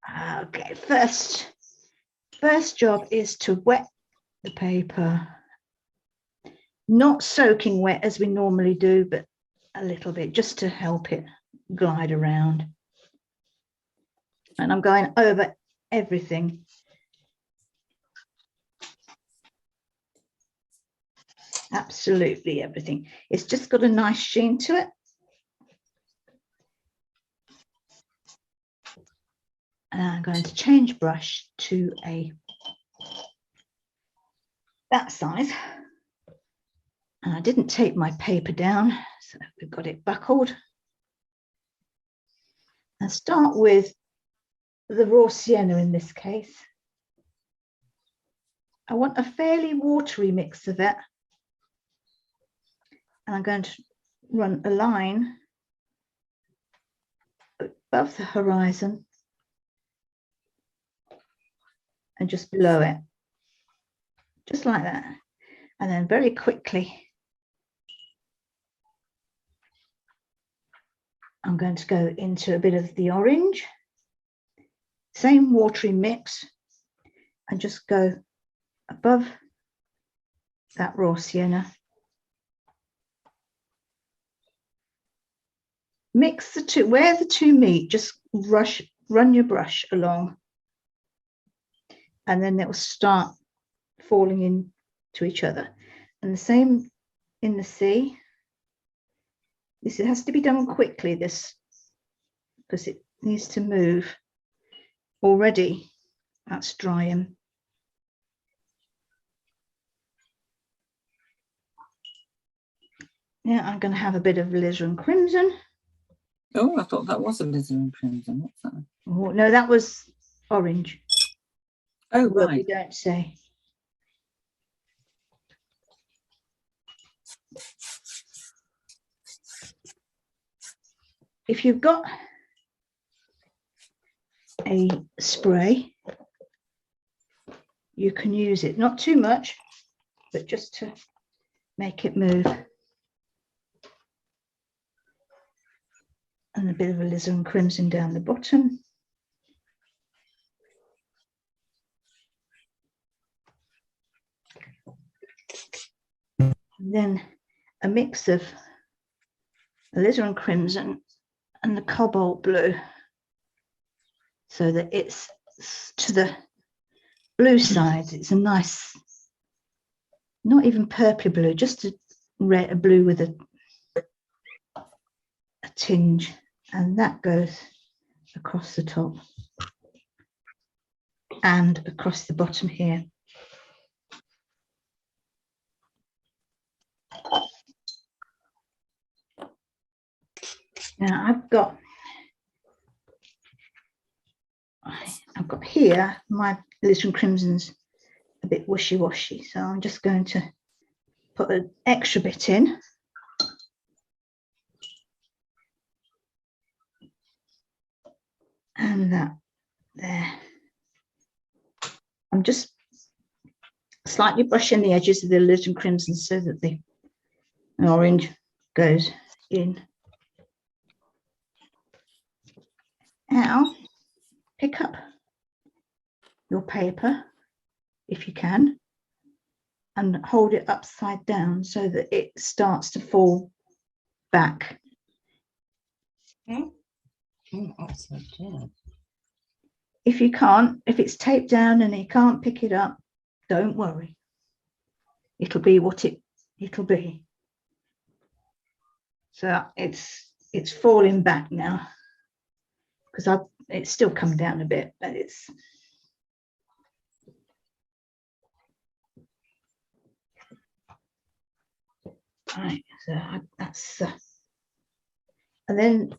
Okay, first job is to wet the paper. Not soaking wet as we normally do, but a little bit just to help it glide around. And I'm going over everything. Absolutely everything. It's just got a nice sheen to it. And I'm going to change brush to that size. And I didn't tape my paper down, so we've got it buckled. And start with the raw sienna in this case. I want a fairly watery mix of it. And I'm going to run a line above the horizon and just below it, just like that. And then very quickly, I'm going to go into a bit of the orange, same watery mix, and just go above that raw sienna. Mix the two, where the two meet, just run your brush along, and then it will start falling into each other. And the same in the sea. This has to be done quickly, this, because it needs to move. Already that's drying. Now I'm going to have a bit of alizarin crimson. Oh, I thought that was alizarin crimson. What's that? Oh, no, that was orange. Oh, well, right. We don't say. If you've got a spray, you can use it, not too much, but just to make it move. And a bit of alizarin crimson down the bottom. And then a mix of alizarin crimson and the cobalt blue, so that it's to the blue side. It's a nice, not even purpley blue, just a blue with a tinge, and that goes across the top and across the bottom here. Now I've got here my alizarin crimson's a bit wishy-washy, so I'm just going to put an extra bit in. And that there. I'm just slightly brushing the edges of the alizarin crimson so that the orange goes in. Now, pick up your paper, if you can, and hold it upside down so that it starts to fall back. Upside down. If you can't, if it's taped down and you can't pick it up, don't worry. It'll be what it'll be. So it's falling back now, because it's still come down a bit, but it's right. So that's and then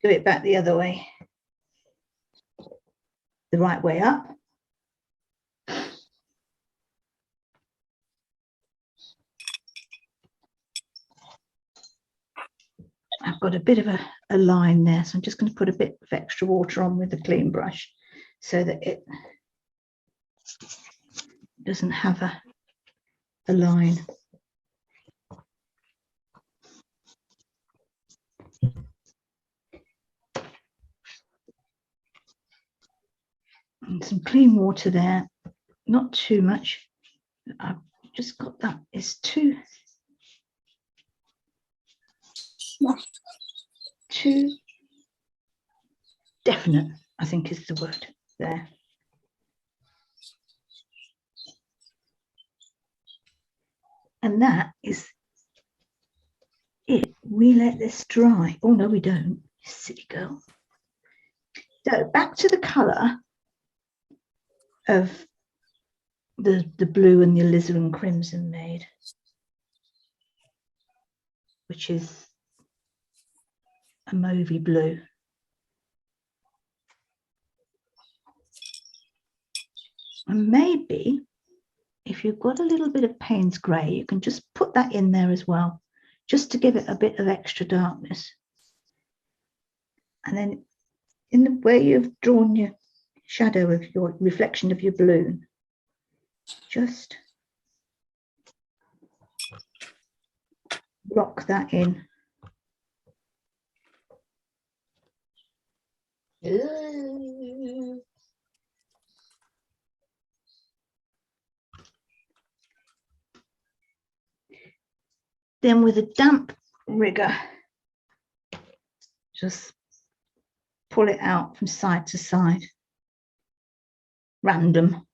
do it back the other way, the right way up. I've got a bit of a line there, so I'm just going to put a bit of extra water on with a clean brush so that it doesn't have a line. And some clean water there, not too much. I've just got that. It's too definite, I think is the word there. And that is it. We let this dry. Oh no, we don't. Silly girl. So back to the colour of the blue and the alizarin crimson made, which is a mauvey blue. And maybe if you've got a little bit of Payne's grey, you can just put that in there as well, just to give it a bit of extra darkness. And then in the way you've drawn your shadow of your reflection of your balloon, just block that in. Then with a damp rigger, just pull it out from side to side, random.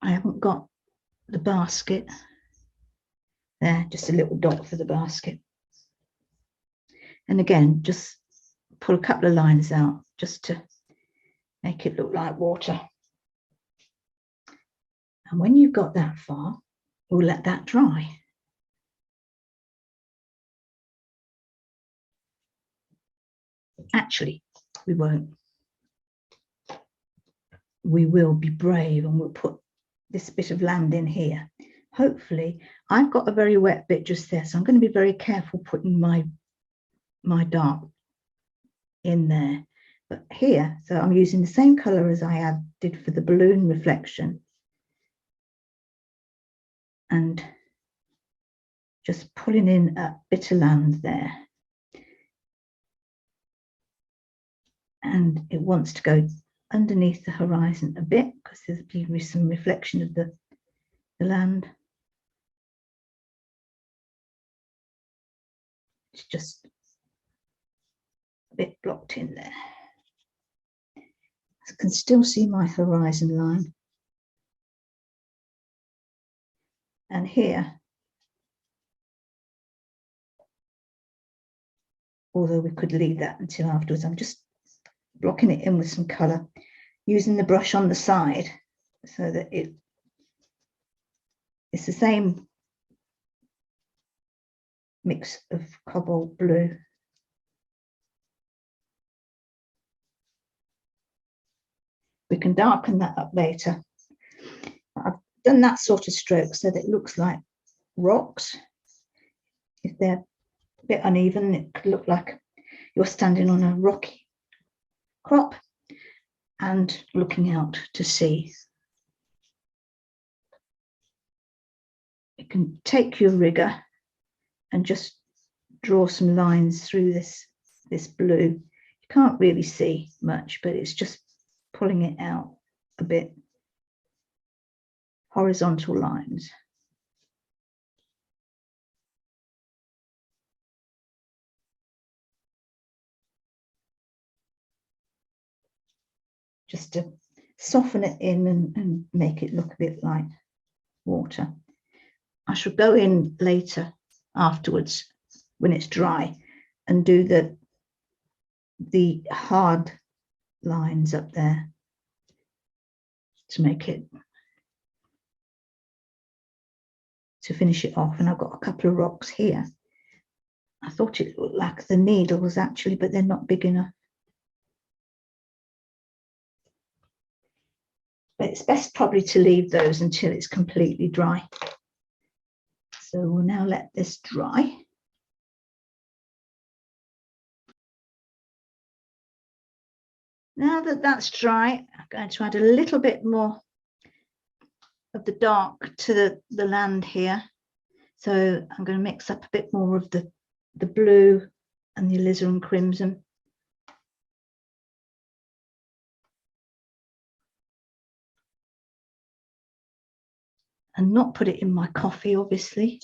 I haven't got the basket there, just a little dot for the basket. And again, just pull a couple of lines out just to make it look like water. And when you've got that far, we'll let that dry. Actually, we won't. We will be brave and we'll put this bit of land in here. Hopefully, I've got a very wet bit just there, so I'm going to be very careful putting my dark in there. But here, so I'm using the same colour as I did for the balloon reflection. And just pulling in a bit of land there. And it wants to go underneath the horizon a bit because there's be some reflection of the land. It's just a bit blocked in there. I can still see my horizon line. And here, although we could leave that until afterwards, I'm just blocking it in with some colour, using the brush on the side so that it's the same mix of cobalt blue. We can darken that up later. I've done that sort of stroke so that it looks like rocks. If they're a bit uneven, it could look like you're standing on a rocky crop and looking out to sea. You can take your rigger and just draw some lines through this blue. You can't really see much, but it's just pulling it out a bit. Horizontal lines. Just to soften it in and make it look a bit like water. I shall go in later afterwards when it's dry and do the hard lines up there to make it, to finish it off. And I've got a couple of rocks here. I thought it looked like the needles actually, but they're not big enough. But it's best probably to leave those until it's completely dry. So we'll now let this dry. Now that that's dry, I'm going to add a little bit more of the dark to the land here. So I'm going to mix up a bit more of the blue and the alizarin crimson. And not put it in my coffee, obviously.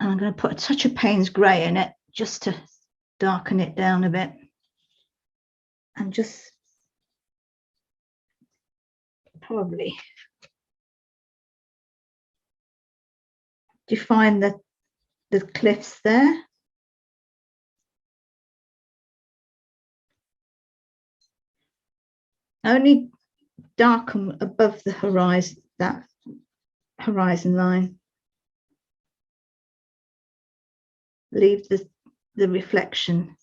And I'm going to put a touch of Payne's grey in it just to darken it down a bit. And just probably define the cliffs there. Only darken above the horizon, that horizon line. Leave the reflection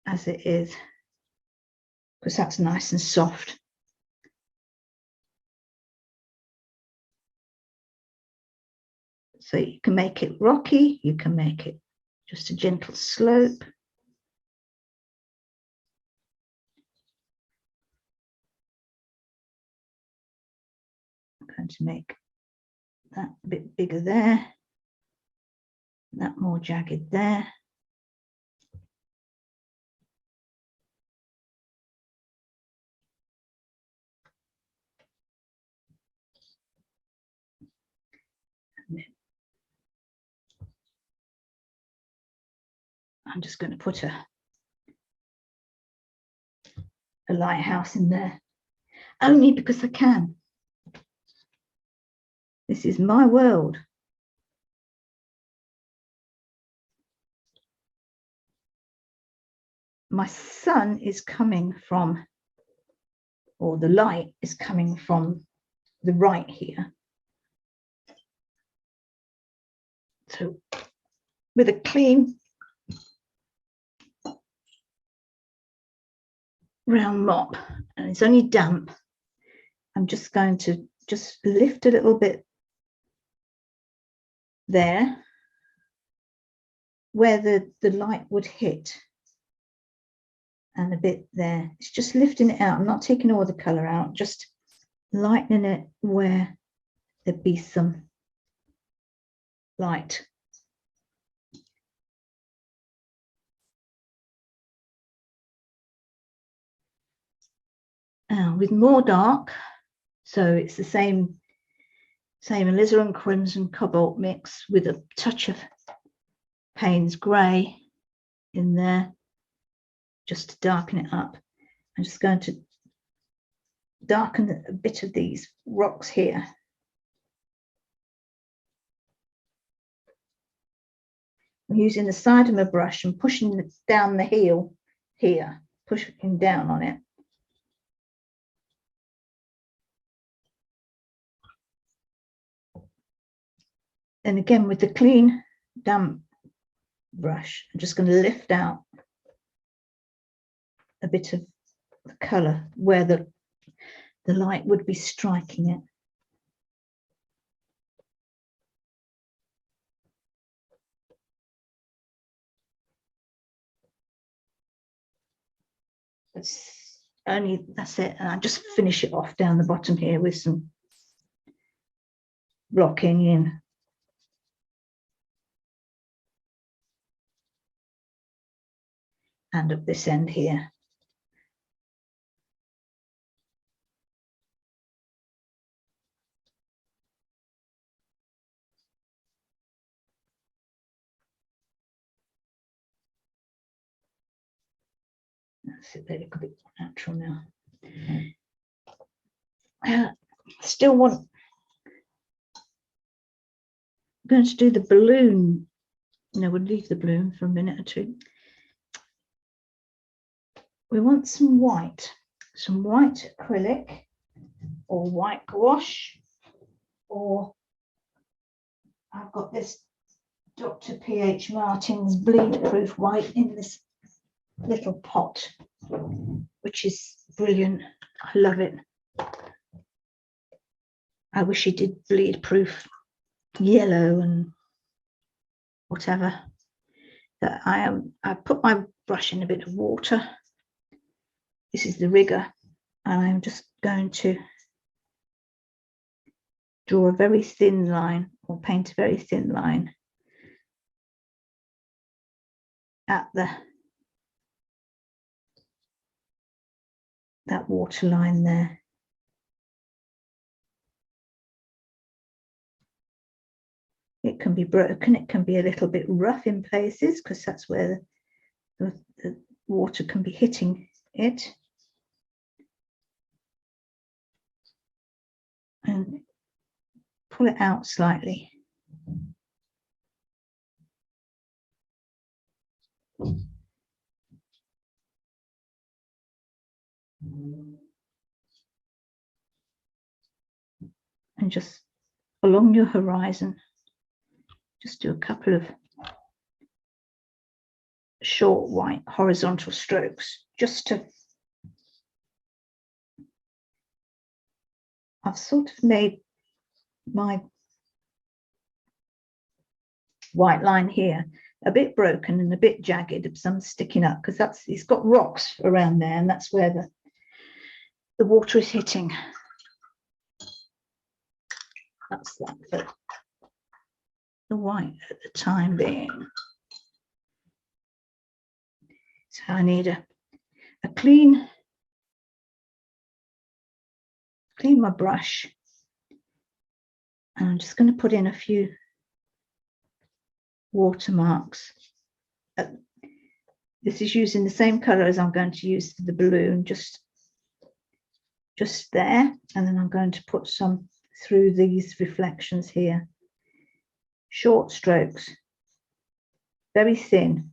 as it is, because that's nice and soft. So you can make it rocky, you can make it just a gentle slope. I'm going to make that a bit bigger there, that more jagged there. I'm just going to put a lighthouse in there, only because I can. This is my world. My sun is coming from, or the light is coming from the right here. So with a clean round mop, and it's only damp, I'm just going to just lift a little bit there where the light would hit, and a bit there. It's just lifting it out. I'm not taking all the colour out, just lightening it where there'd be some light. With more dark, so it's the same alizarin crimson cobalt mix with a touch of Payne's grey in there, just to darken it up. I'm just going to darken a bit of these rocks here. I'm using the side of my brush and pushing down the heel here, pushing down on it. And again, with the clean, damp brush, I'm just going to lift out a bit of the colour where the light would be striking it. That's it. And I just finish it off down the bottom here with some blocking in. And at this end here. That's it, they look a bit more natural now. Still want, I'm going to do the balloon. No, we'll leave the balloon for a minute or two. We want some white acrylic or white gouache, or I've got this Dr. P.H. Martin's bleed proof white in this little pot, which is brilliant. I love it. I wish he did bleed proof yellow and whatever. that I put my brush in a bit of water. This is the rigger, and I'm just going to draw a very thin line, or paint a very thin line at that water line there. It can be broken, it can be a little bit rough in places because that's where the water can be hitting it. And pull it out slightly. And just along your horizon, just do a couple of short white horizontal strokes, just to, I've sort of made my white line here a bit broken and a bit jagged, some sticking up, because it's got rocks around there, and that's where the water is hitting. That's that for the white at the time being. So I need a clean my brush, and I'm just going to put in a few watermarks. This is using the same color as I'm going to use for the balloon, just there, and then I'm going to put some through these reflections here. Short strokes, very thin,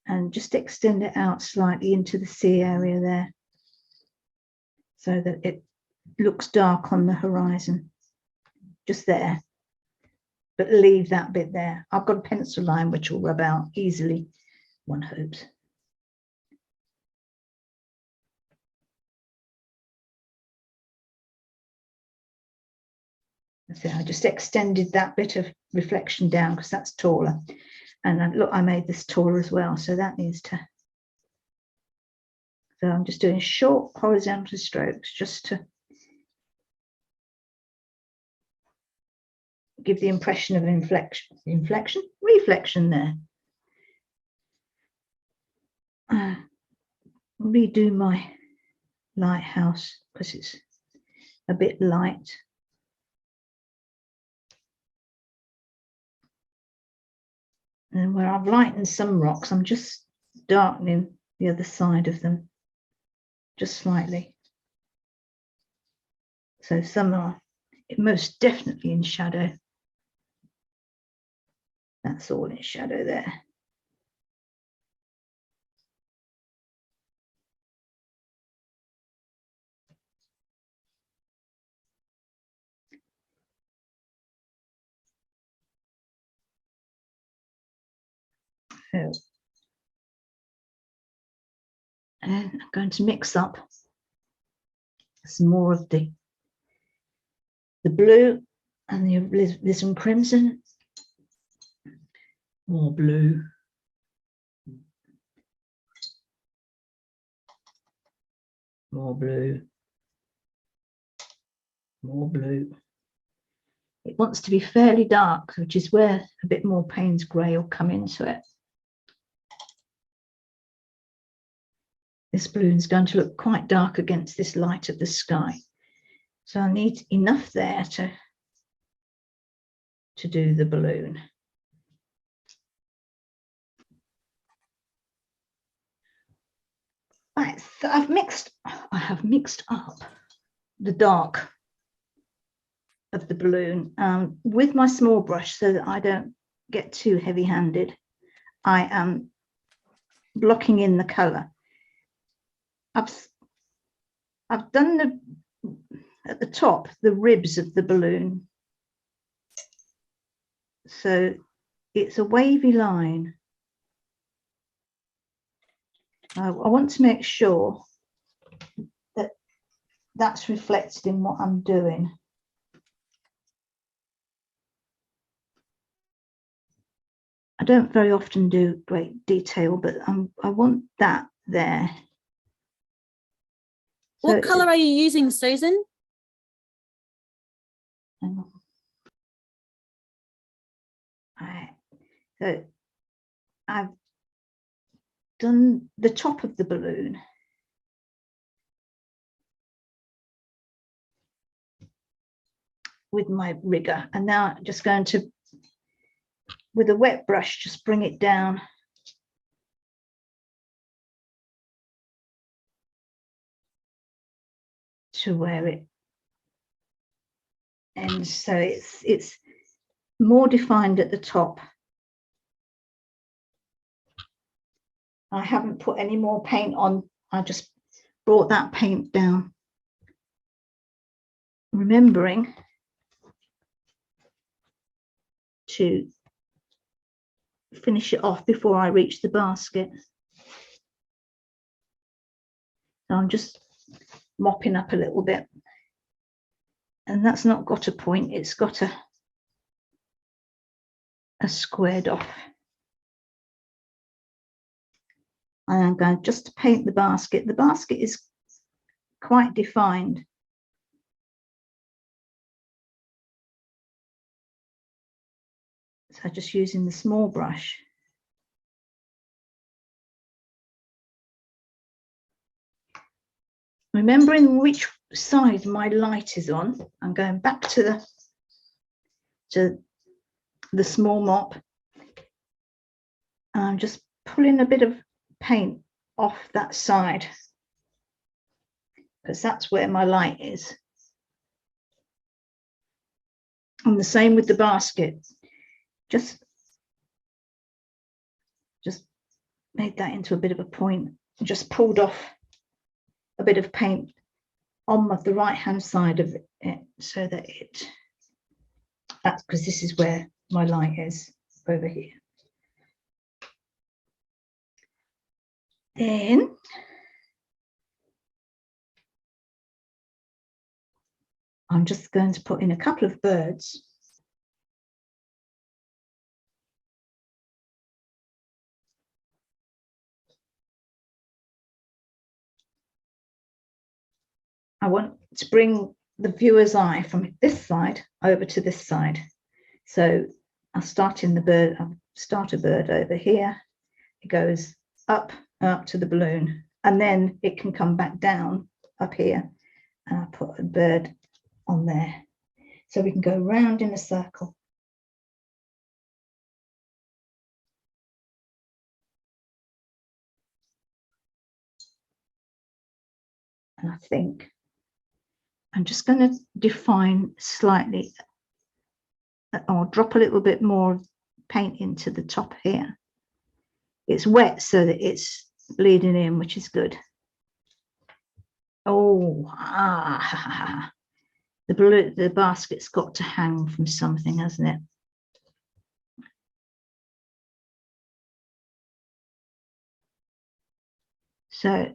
and just extend it out slightly into the sea area there, so that it looks dark on the horizon, just there, but leave that bit there. I've got a pencil line which will rub out easily, one hopes. So I just extended that bit of reflection down because that's taller, and look, I made this taller as well, so that needs to. So I'm just doing short horizontal strokes just to give the impression of reflection there. Redo my lighthouse because it's a bit light. And where I've lightened some rocks, I'm just darkening the other side of them, just slightly. So some are most definitely in shadow. That's all in shadow there. So, and I'm going to mix up some more of the blue and the alizarin crimson. More blue. More blue. More blue. It wants to be fairly dark, which is where a bit more Payne's grey will come into it. This balloon is going to look quite dark against this light of the sky. So I need enough there to do the balloon. Right, so I have mixed up the dark of the balloon with my small brush so that I don't get too heavy-handed. I am blocking in the color. I've done at the top the ribs of the balloon, so it's a wavy line. I want to make sure that that's reflected in what I'm doing. don't very often do great detail, but I want that there. What colour are you using, Susan? Hang on. Right. So I've done the top of the balloon. With my rigger, and now I'm just going to, with a wet brush, just bring it down to where it ends, so it's more defined at the top. I haven't put any more paint on, I just brought that paint down, remembering to finish it off before I reach the basket. So I'm just mopping up a little bit, and that's not got a point, it's got a squared off. And I'm going just to paint the basket. The basket is quite defined. So just using the small brush. Remembering which side my light is on, I'm going back to the small mop. And I'm just pulling a bit of paint off that side, because that's where my light is. And the same with the basket. Just made that into a bit of a point, just pulled off a bit of paint on the right hand side of it, so that that's because this is where my light is, over here. Then I'm just going to put in a couple of birds. I want to bring the viewer's eye from this side over to this side. So I'll start in the bird, I'll start a bird over here. It goes up to the balloon, and then it can come back down up here, and I'll put a bird on there. So we can go round in a circle. And I think I'm just going to define slightly, or drop a little bit more paint into the top here. It's wet so that it's bleeding in, which is good. Oh, the basket's got to hang from something, hasn't it? So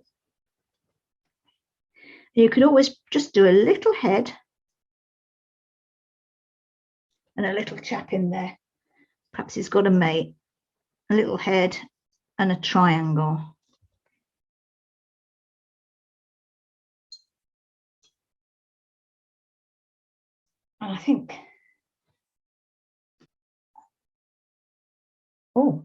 you could always just do a little head and a little chap in there. Perhaps he's got a mate, a little head and a triangle. And I think, oh,